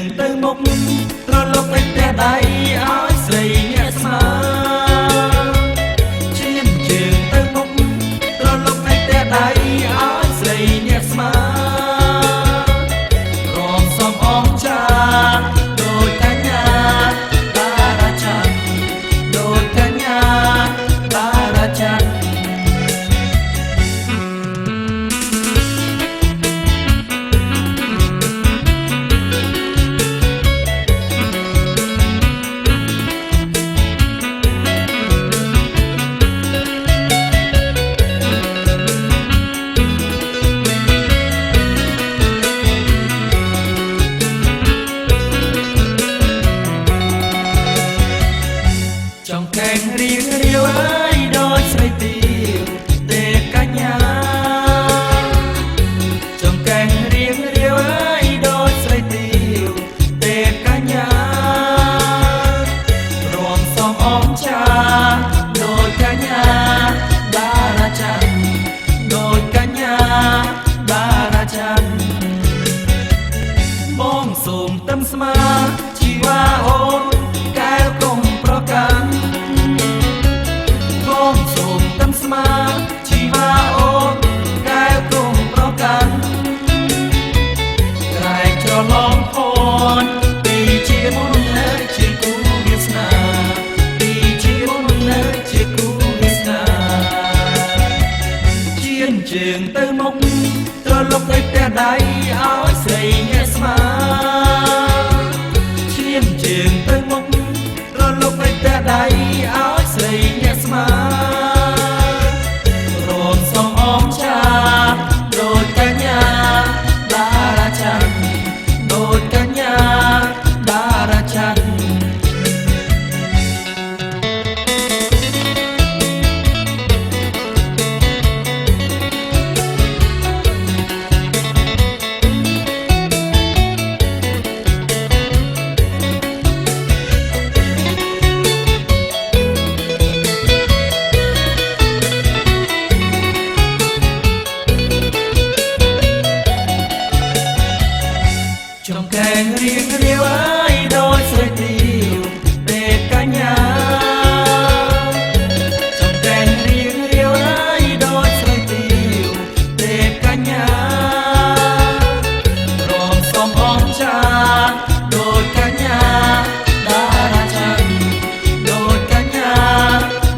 ងទៅមុខត្រឡប់ទៅផ្ទះដៃឲ្យស្រីអ្នកស្មាឈានជើងទៅមុខត្រឡប់ទៅផ្ទះដៃឲ្យស្រីអ្នកស្មារំសំអងចាដូចកញ្ញាតារាច័ន្ទដូចកញ្ញាតារាច័ន្ទចង្កេងរៀងរាវអើយដូចស្រីទាវទេកញ្ញាចង្កេងរៀងរាវអើយដូចស្រីទាវទេកញ្ញារំសំអងចាដូចកញ្ញាតារាច័ន្ទដូចកញ្ញាតារាច័ន្ទបងសូមទឹមស្មាជីវ៉ាអូនកែវកុំប្រកាន់ស្មាជីវ៉ាអូនកែវកុំប្រកាន់ក្រែងច្រឡំផនពីជាមុននៅជាគូវាសនាពីជាមុននៅជាគូវាសនាជៀនជើងទៅមុខត្រឡប់ទៅផ្ទះដៃឲ្យស្រីអ្នកស្មាជៀនជើងទៅមុខត្រឡប់ទៅផ្ទះដៃឲ្យស្រីអ្នកស្មាចង្កេងរៀងរាវអើយដូចស្រីទាវទេកញ្ញាចង្កេងរៀងរាវអើយដូចស្រីទាវទេកញ្ញារំសំអងចាដូចកញ្ញាតារាច័ន្ទដូចកញ្ញា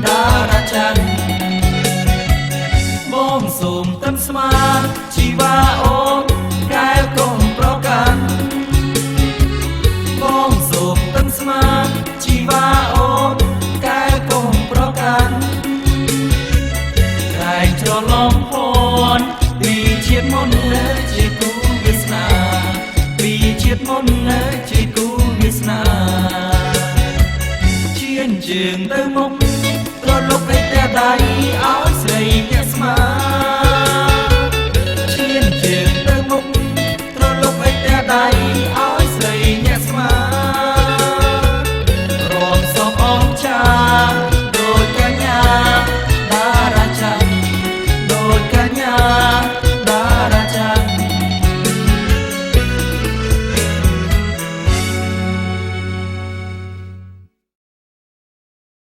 តារាច័ន្ទបងសូមទឹមស្មាជីវ៉ាអូនកែវកុំប្រកាន់ស្មាជីវ៉ាអូនកែវកុំប្រកាន់ក្រែងច្រឡំផនពីជាតិមុននៅជាគូវាសនាពីជាតិមុននៅជាគូវាសនាជៀនជើងទៅមុខត្រឡប់ទៅផ្ទះដៃឲ្យ